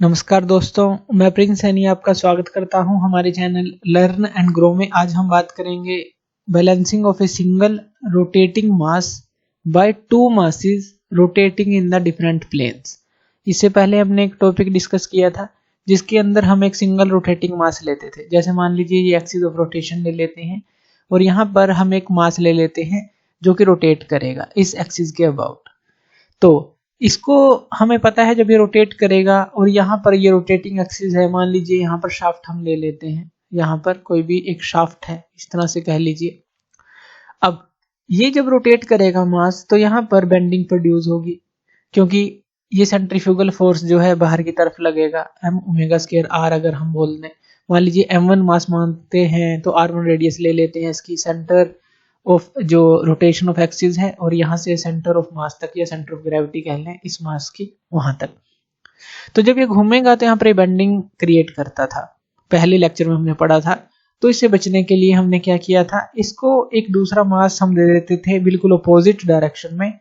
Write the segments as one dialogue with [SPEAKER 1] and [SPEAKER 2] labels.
[SPEAKER 1] नमस्कार दोस्तों, मैं प्रिंस सैनी आपका स्वागत करता हूं हमारे चैनल लर्न एंड ग्रो में। आज हम बात करेंगे balancing of a single rotating mass by two masses rotating in the different planes. इससे पहले हमने एक टॉपिक डिस्कस किया था जिसके अंदर हम एक सिंगल रोटेटिंग मास लेते थे। जैसे मान लीजिए ये एक्सिस ऑफ रोटेशन ले लेते हैं और यहाँ पर हम एक मास ले लेते हैं जो कि रोटेट करेगा इस एक्सिस के अबाउट। तो इसको हमें पता है जब ये रोटेट करेगा और यहाँ पर ये रोटेटिंग एक्सिस है, मान लीजिए यहाँ पर शाफ्ट हम ले लेते हैं, यहाँ पर कोई भी एक शाफ्ट है इस तरह से कह लीजिए। अब ये जब रोटेट करेगा मास तो यहाँ पर बेंडिंग प्रोड्यूस होगी क्योंकि ये सेंट्रीफ्यूगल फोर्स जो है बाहर की तरफ लगेगा m ओमेगा स्क्वायर r। अगर हम बोल दें मान लीजिए m1 मास मानते हैं तो r1 रेडियस ले लेते हैं इसकी सेंटर ऑफ जो रोटेशन ऑफ एक्सिस है और यहाँ से सेंटर ऑफ मास तक या सेंटर ऑफ ग्रेविटी कह लें इस मास की वहां तक। तो जब ये घूमेगा तो यहाँ पर बेंडिंग क्रिएट करता था, पहले लेक्चर में हमने पढ़ा था। तो इससे बचने के लिए हमने क्या किया था, इसको एक दूसरा मास हम दे देते थे बिल्कुल अपोजिट डायरेक्शन में,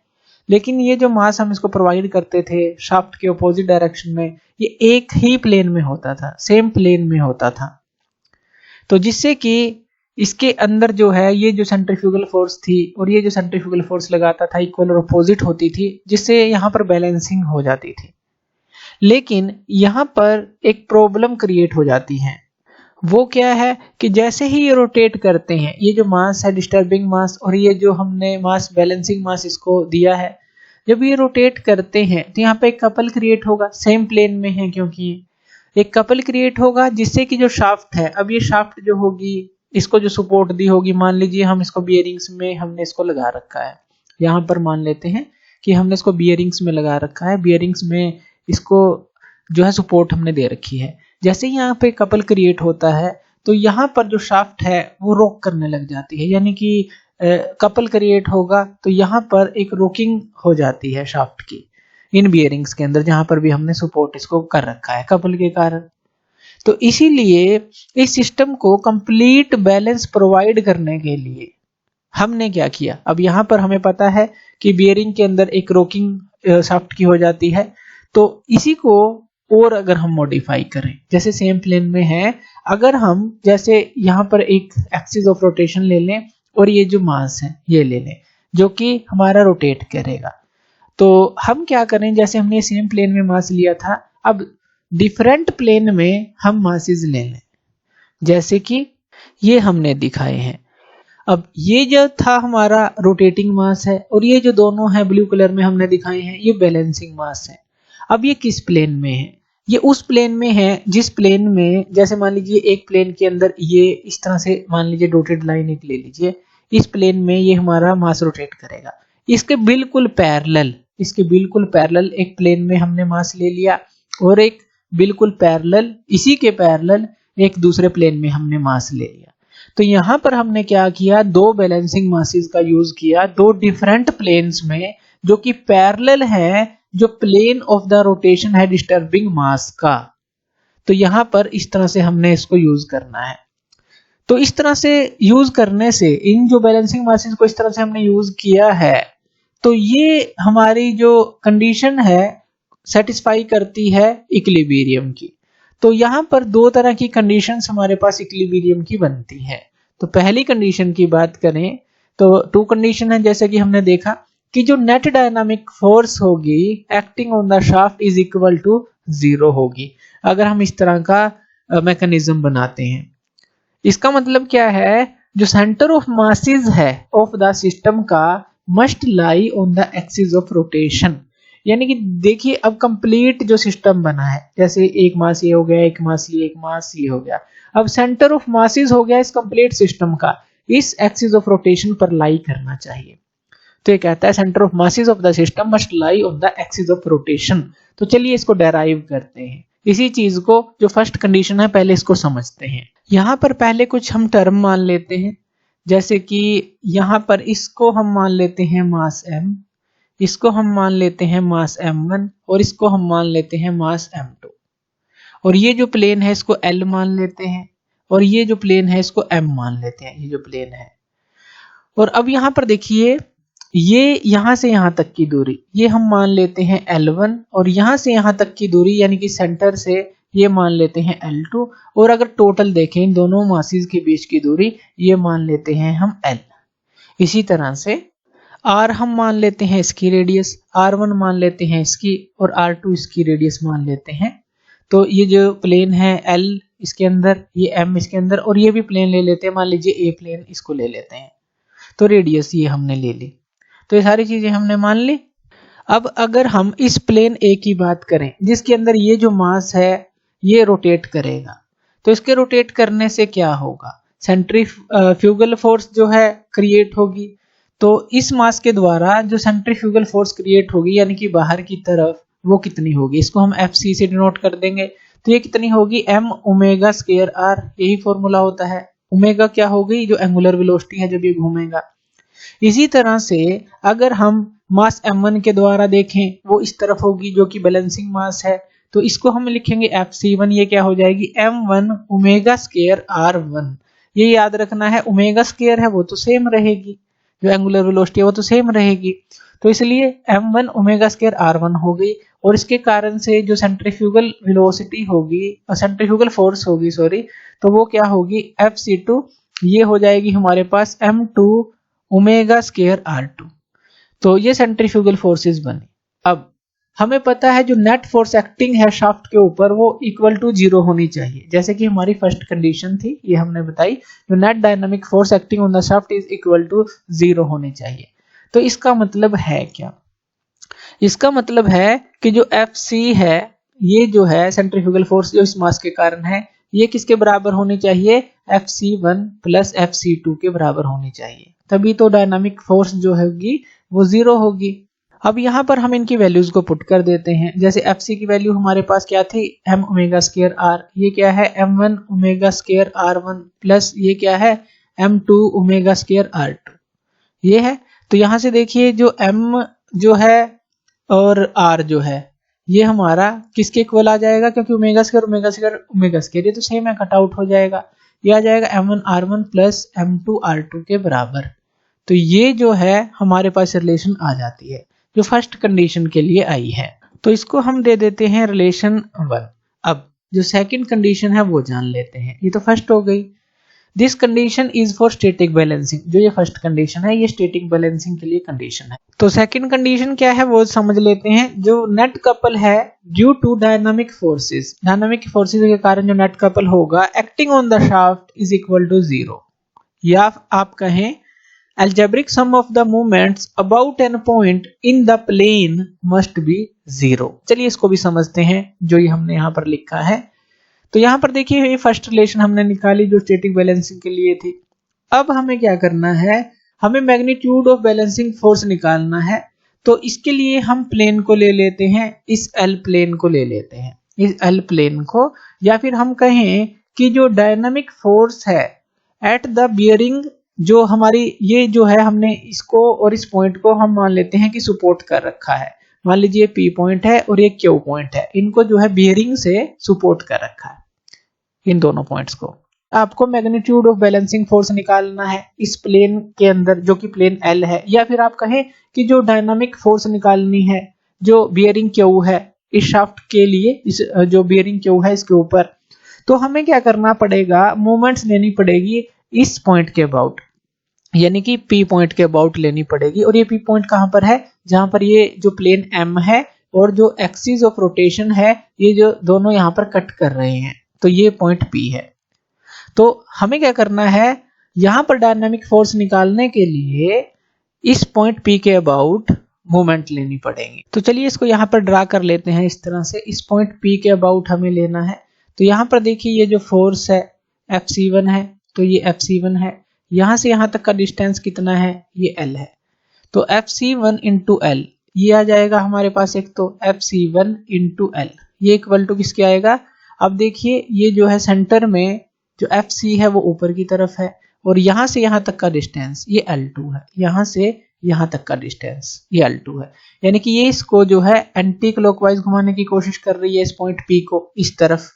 [SPEAKER 1] लेकिन ये जो मास हम इसको प्रोवाइड करते थे शाफ्ट के अपोजिट डायरेक्शन में ये एक ही प्लेन में होता था, सेम प्लेन में होता था। तो जिससे कि इसके अंदर जो है ये जो सेंट्रीफ्यूगल फोर्स थी और ये जो सेंट्रीफ्यूगल फोर्स लगाता था इक्वल और अपोजिट होती थी, जिससे यहाँ पर बैलेंसिंग हो जाती थी। लेकिन यहाँ पर एक प्रॉब्लम क्रिएट हो जाती है। वो क्या है कि जैसे ही ये रोटेट करते हैं, ये जो मास है डिस्टर्बिंग मास और ये जो हमने मास बैलेंसिंग मास इसको दिया है, जब ये रोटेट करते हैं तो यहाँ पे एक कपल क्रिएट होगा, सेम प्लेन में है क्योंकि एक कपल क्रिएट होगा जिससे कि जो शाफ्ट है, अब ये शाफ्ट जो होगी इसको जो सपोर्ट दी होगी, मान लीजिए हम इसको बियरिंग्स में हमने इसको लगा रखा है, यहाँ पर मान लेते हैं कि हमने इसको बियरिंग्स में लगा रखा है, बियरिंग्स में इसको जो है सपोर्ट हमने दे रखी है। जैसे ही यहाँ पे कपल क्रिएट होता है तो यहाँ पर जो शाफ्ट है वो रोक करने लग जाती है, यानी कि कपल क्रिएट होगा तो यहाँ पर एक रोकिंग हो जाती है शाफ्ट की इन बियरिंग्स के अंदर, जहां पर भी हमने सपोर्ट इसको कर रखा है कपल के कारण। तो इसीलिए इस सिस्टम को कंप्लीट बैलेंस प्रोवाइड करने के लिए हमने क्या किया, अब यहाँ पर हमें पता है कि बियरिंग के अंदर एक रोकिंग शाफ्ट की हो जाती है। तो इसी को और अगर हम मॉडिफाई करें, जैसे सेम प्लेन में है, अगर हम जैसे यहाँ पर एक एक्सिस ऑफ रोटेशन ले लें और ये जो मास है ये ले लें जो कि हमारा रोटेट करेगा, तो हम क्या करें, जैसे हमने सेम प्लेन में मास लिया था, अब डिफरेंट प्लेन में हम मासेस ले लें जैसे कि ये हमने दिखाए हैं। अब ये जो था हमारा रोटेटिंग मास है और ये जो दोनों है ब्लू कलर में हमने दिखाए हैं ये बैलेंसिंग मास है। अब ये किस प्लेन में है, ये उस प्लेन में है जिस प्लेन में, जैसे मान लीजिए एक प्लेन के अंदर ये इस तरह से मान लीजिए डॉटेड लाइन एक ले लीजिए, इस प्लेन में ये हमारा मास रोटेट करेगा, इसके बिल्कुल पैरेलल एक प्लेन में हमने मास ले लिया और एक बिल्कुल पैरेलल, इसी के पैरेलल एक दूसरे प्लेन में हमने मास ले लिया। तो यहाँ पर हमने क्या किया, दो बैलेंसिंग मासेस का यूज किया दो डिफरेंट प्लेन्स में जो कि पैरेलल है, जो प्लेन ऑफ द रोटेशन है डिस्टर्बिंग मास का। तो यहाँ पर इस तरह से हमने इसको यूज करना है। तो इस तरह से यूज करने से, इन जो बैलेंसिंग मासेस को इस तरह से हमने यूज किया है, तो ये हमारी जो कंडीशन है सेटिस्फाई करती है इक्विलिब्रियम की। तो यहाँ पर दो तरह की कंडीशंस हमारे पास इक्विलिब्रियम की बनती है। तो पहली कंडीशन की बात करें तो टू कंडीशन है, जैसे कि हमने देखा कि जो नेट डायनामिक फोर्स होगी acting on the shaft is equal to 0 होगी अगर हम इस तरह का मैकेनिज्म बनाते हैं। इसका मतलब क्या है, जो सेंटर ऑफ मासेस है ऑफ द सिस्टम का must lie on the axis of rotation. यानी कि देखिए अब कंप्लीट जो सिस्टम बना है, जैसे एक मास ये हो गया, एक मास ये हो गया, अब सेंटर ऑफ मासेस हो गया इस कंप्लीट सिस्टम का इस एक्सिस ऑफ रोटेशन पर लाई करना चाहिए। तो ये कहता है centre of masses of the system must lie on the axis of rotation. तो चलिए इसको डेराइव करते हैं, इसी चीज को जो फर्स्ट कंडीशन है पहले इसको समझते हैं। यहाँ पर पहले कुछ हम टर्म मान लेते हैं, जैसे कि यहाँ पर इसको हम मान लेते हैं मास m, इसको हम मान लेते हैं मास m1 और इसको हम मान लेते हैं मास m2, और ये जो प्लेन है इसको L मान लेते हैं और ये जो प्लेन है इसको M मान लेते हैं, ये जो प्लेन है। और अब यहाँ पर देखिए ये यहाँ से यहाँ तक की दूरी ये हम मान लेते हैं L1 और यहाँ से यहाँ तक की दूरी यानी कि सेंटर से ये मान लेते हैं L2 और अगर टोटल देखें इन दोनों मासेस के बीच की दूरी ये मान लेते हैं हम L। इसी तरह से R हम मान लेते हैं इसकी रेडियस, R1 मान लेते हैं इसकी और R2 इसकी रेडियस मान लेते हैं। तो ये जो प्लेन है L इसके अंदर, ये M इसके अंदर और ये भी प्लेन ले लेते हैं, मान लीजिए A प्लेन इसको ले लेते हैं। तो रेडियस ये हमने ले ली, तो ये सारी चीजें हमने मान ली। अब अगर हम इस प्लेन A की बात करें जिसके अंदर ये जो मास है ये रोटेट करेगा, तो इसके रोटेट करने से क्या होगा, सेंट्रीफ्यूगल फोर्स जो है क्रिएट होगी। तो इस मास के द्वारा जो सेंट्रीफ्यूगल फोर्स क्रिएट होगी यानी कि बाहर की तरफ, वो कितनी होगी, इसको हम FC से डिनोट कर देंगे। तो ये कितनी होगी, m ओमेगा स्क्वायर r, यही फॉर्मूला होता है। ओमेगा क्या होगी, जो एंगुलर वेलोसिटी है जब ये घूमेगा। इसी तरह से अगर हम मास m1 के द्वारा देखें वो इस तरफ होगी जो कि बैलेंसिंग मास है, तो इसको हम लिखेंगे FC1, ये क्या हो जाएगी m1 ओमेगा स्क्वायर r1। ये याद रखना है, ओमेगा स्क्वायर है वो तो सेम रहेगी, जो एंगुलर वेलोसिटी है वो तो सेम रहेगी, तो इसलिए m1 ओमेगा स्क्वायर r1 हो गई। और इसके कारण से जो सेंट्रीफ्यूगल वेलोसिटी होगी, सेंट्रीफ्यूगल फोर्स होगी सॉरी, तो वो क्या होगी FC2, ये हो जाएगी हमारे पास m2 ओमेगा स्क्वायर r2। तो ये सेंट्रीफ्यूगल फोर्सेस बनी। अब हमें पता है जो नेट फोर्स एक्टिंग है शाफ्ट के ऊपर वो इक्वल टू 0 होनी चाहिए, जैसे कि हमारी फर्स्ट कंडीशन थी, ये हमने बताई, जो net dynamic force acting on the shaft is equal to 0 होनी चाहिए। तो इसका मतलब है क्या, इसका मतलब है कि जो FC है, ये जो है सेंट्रीफ्यूगल फोर्स जो इस मास के कारण है, ये किसके बराबर होनी चाहिए, FC1 प्लस FC2 के बराबर होनी चाहिए, तभी तो डायनामिक फोर्स जो होगी वो 0 होगी। अब यहाँ पर हम इनकी वैल्यूज को पुट कर देते हैं। जैसे FC की वैल्यू हमारे पास क्या थी, m ओमेगा स्क्वायर r, ये क्या है m1 omega square r1 plus ये क्या है m2 ओमेगा स्क्वायर r2, ये है। तो यहाँ से देखिए जो m जो है और r जो है ये हमारा किसके इक्वल आ जाएगा, क्योंकि ओमेगा स्क्वायर ये तो सेम है, कट आउट हो जाएगा, ये आ जाएगा m1 r1 plus m2 r2 के बराबर। तो ये जो है हमारे पास रिलेशन आ जाती है जो फर्स्ट कंडीशन के लिए आई है, तो इसको हम दे देते हैं रिलेशन 1। अब जो सेकंड कंडीशन है वो जान लेते हैं, ये तो फर्स्ट हो गई। This condition is for static balancing, जो ये फर्स्ट कंडीशन है ये स्टैटिक बैलेंसिंग के लिए कंडीशन है। तो सेकंड कंडीशन क्या है वो समझ लेते हैं। जो नेट कपल है ड्यू टू डायनामिक फोर्सेस के कारण जो नेट कपल होगा acting on the shaft is equal to 0, या आप कहें algebraic sum of the moments about an point in the plane must be 0। चलिए इसको भी समझते हैं जो ये हमने यहाँ पर लिखा है। तो यहाँ पर देखिए ये फर्स्ट रिलेशन हमने निकाली जो स्टैटिक बैलेंसिंग के लिए थी। अब हमें क्या करना है, हमें मैग्नीट्यूड ऑफ बैलेंसिंग फोर्स निकालना है। तो इसके लिए हम प्लेन को ले लेते हैं, इस L प्लेन को ले लेते हैं, इस L प्लेन को, या फिर हम कहें कि जो डायनामिक फोर्स है एट द बियरिंग, जो हमारी ये जो है हमने इसको और इस पॉइंट को हम मान लेते हैं कि सपोर्ट कर रखा है। मान लीजिए P पॉइंट है और ये Q पॉइंट है, इनको जो है बियरिंग से सपोर्ट कर रखा है, इन दोनों पॉइंट्स को। आपको मैग्नीट्यूड ऑफ बैलेंसिंग फोर्स निकालना है इस प्लेन के अंदर जो कि प्लेन L है, या फिर आप कहें कि जो डायनामिक फोर्स निकालनी है जो बियरिंग Q है इस शाफ्ट के लिए, इस जो बियरिंग Q है इसके ऊपर, तो हमें क्या करना पड़ेगा, मोमेंट्स लेनी पड़ेगी इस पॉइंट के अबाउट, यानी कि P पॉइंट के अबाउट लेनी पड़ेगी। और ये P पॉइंट कहां पर है, जहां पर ये जो प्लेन M है और जो एक्सिस ऑफ रोटेशन है ये जो दोनों यहां पर कट कर रहे हैं, तो ये पॉइंट P है। तो हमें क्या करना है, यहां पर डायनामिक फोर्स निकालने के लिए इस पॉइंट P के अबाउट मोमेंट लेनी पड़ेगी। तो चलिए इसको यहां पर ड्रा कर लेते हैं इस तरह से, इस पॉइंट P के अबाउट हमें लेना है। तो यहां पर देखिए ये जो फोर्स है FC1 है, तो ये FC1 है, यहां से यहां तक का डिस्टेंस कितना है, ये L है। तो FC1 इंटू L ये आ जाएगा हमारे पास, एक तो FC1 इंटू L ये इक्वल टू किसके आएगा। अब देखिए ये जो है सेंटर में जो FC है वो ऊपर की तरफ है और यहां से यहां तक का डिस्टेंस ये L2 है, यहां से यहां तक का डिस्टेंस ये L2 है, यानी कि ये इसको जो है एंटी क्लॉकवाइज घुमाने की कोशिश कर रही है इस पॉइंट P को इस तरफ,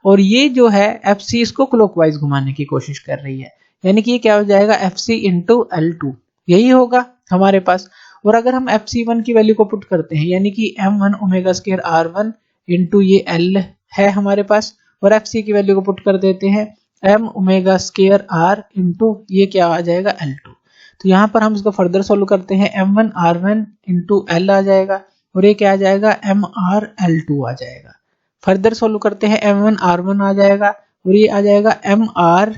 [SPEAKER 1] और ये जो है FC इसको क्लॉकवाइज घुमाने की कोशिश कर रही है, यानी कि ये क्या हो जाएगा FC इंटू L2 यही होगा। हमारे पास। और अगर हम FC1 की वैल्यू को पुट करते हैं यानी कि m1 omega square r1 into ये l है हमारे पास, और FC की वैल्यू को पुट कर देते हैं m omega square r into ये क्या आ जाएगा l2। तो यहाँ पर हम इसको फर्दर सोल्व करते हैं, m1 r1 इंटू l आ जाएगा और ये क्या आ जाएगा mr l2 आ जाएगा। फर्दर सोल्व करते हैं m1 r1 आ जाएगा और ये आ जाएगा mr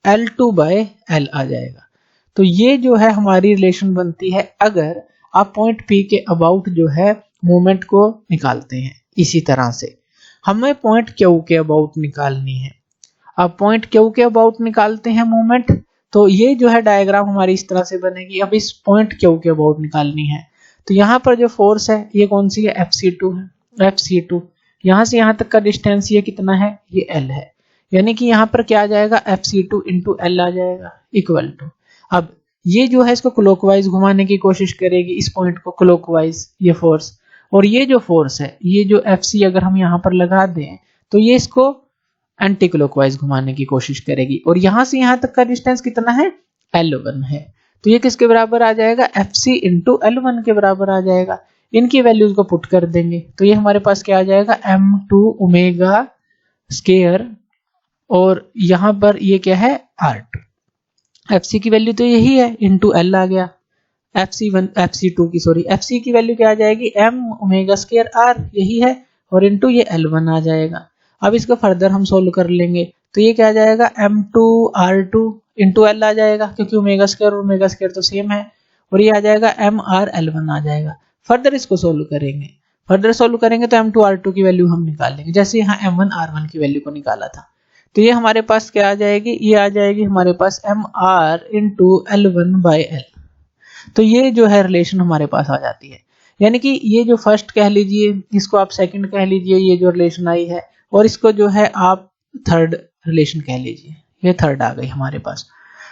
[SPEAKER 1] l2 बाय l आ जाएगा। तो ये जो है हमारी रिलेशन बनती है अगर आप पॉइंट P के अबाउट जो है मोमेंट को निकालते हैं। इसी तरह से हमें पॉइंट Q के अबाउट निकालनी है। अब पॉइंट Q के अबाउट निकालते हैं मोमेंट, तो ये जो है डायग्राम हमारी इस तरह से बनेगी। अब इस पॉइंट Q के अबाउट निकालनी है, तो यहाँ पर जो फोर्स है ये कौन सी है, FC2 है। FC2 यहाँ से यहाँ तक का डिस्टेंस ये कितना है, ये L है, यानी कि यहाँ पर क्या आ जाएगा FC2 इंटू L आ जाएगा इक्वल टू। अब ये जो है इसको क्लॉकवाइज घुमाने की कोशिश करेगी, इस पॉइंट को क्लॉकवाइज ये फोर्स, और ये जो फोर्स है ये जो FC अगर हम यहाँ पर लगा दें तो ये इसको एंटी क्लॉकवाइज घुमाने की कोशिश करेगी। और यहाँ से यहाँ तक का डिस्टेंस कितना है, L1 है, तो ये किसके बराबर आ जाएगा, FC इंटू L1 के बराबर आ जाएगा। इनकी वैल्यूज को पुट कर देंगे तो ये हमारे पास क्या आ जाएगा m2 ओमेगा स्क्वायर और यहाँ पर ये क्या है R2। FC की वैल्यू तो यही है इंटू L आ गया, FC2 की FC की वैल्यू क्या आ जाएगी m ओमेगा स्क्वायर R यही है और इंटू ये L1 आ जाएगा। अब इसको फर्दर हम सोल्व कर लेंगे तो ये क्या आ जाएगा m2 R2 इंटू L आ जाएगा, क्योंकि ओमेगा स्क्वायर तो सेम है, और ये आ जाएगा mr L1 आ जाएगा। फर्दर इसको सोल्व करेंगे तो m2 R2 की वैल्यू हम निकाल लेंगे, जैसे यहाँ m1 R1 की वैल्यू को निकाला था। तो ये हमारे पास क्या आ जाएगी, ये आ जाएगी हमारे पास mr into L1 by L। तो ये जो है रिलेशन हमारे पास आ जाती है, यानी कि ये जो फर्स्ट कह लीजिए, इसको आप सेकंड कह लीजिए, ये जो रिलेशन आई है, और इसको जो है आप थर्ड रिलेशन कह लीजिए, ये थर्ड आ गई हमारे पास।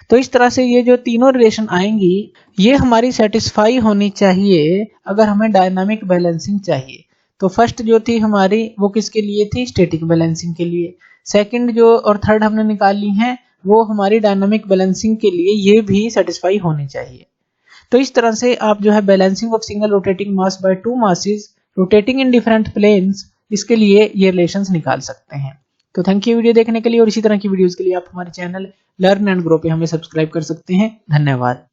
[SPEAKER 1] तो इस तरह से ये जो तीनों रिलेशन आएंगी ये हमारी सेटिस्फाई होनी चाहिए अगर हमें डायनामिक बैलेंसिंग चाहिए। तो फर्स्ट जो थी हमारी वो किसके लिए थी, स्टैटिक बैलेंसिंग के लिए। सेकंड जो और थर्ड हमने निकाली हैं वो हमारी डायनामिक बैलेंसिंग के लिए, ये भी सेटिस्फाई होनी चाहिए। तो इस तरह से आप जो है balancing of single rotating mass by two masses rotating in different planes, इसके लिए ये रिलेशंस निकाल सकते हैं। तो थैंक यू वीडियो देखने के लिए, और इसी तरह की वीडियोस के लिए आप हमारे चैनल लर्न एंड ग्रो पे हमें सब्सक्राइब कर सकते हैं। धन्यवाद।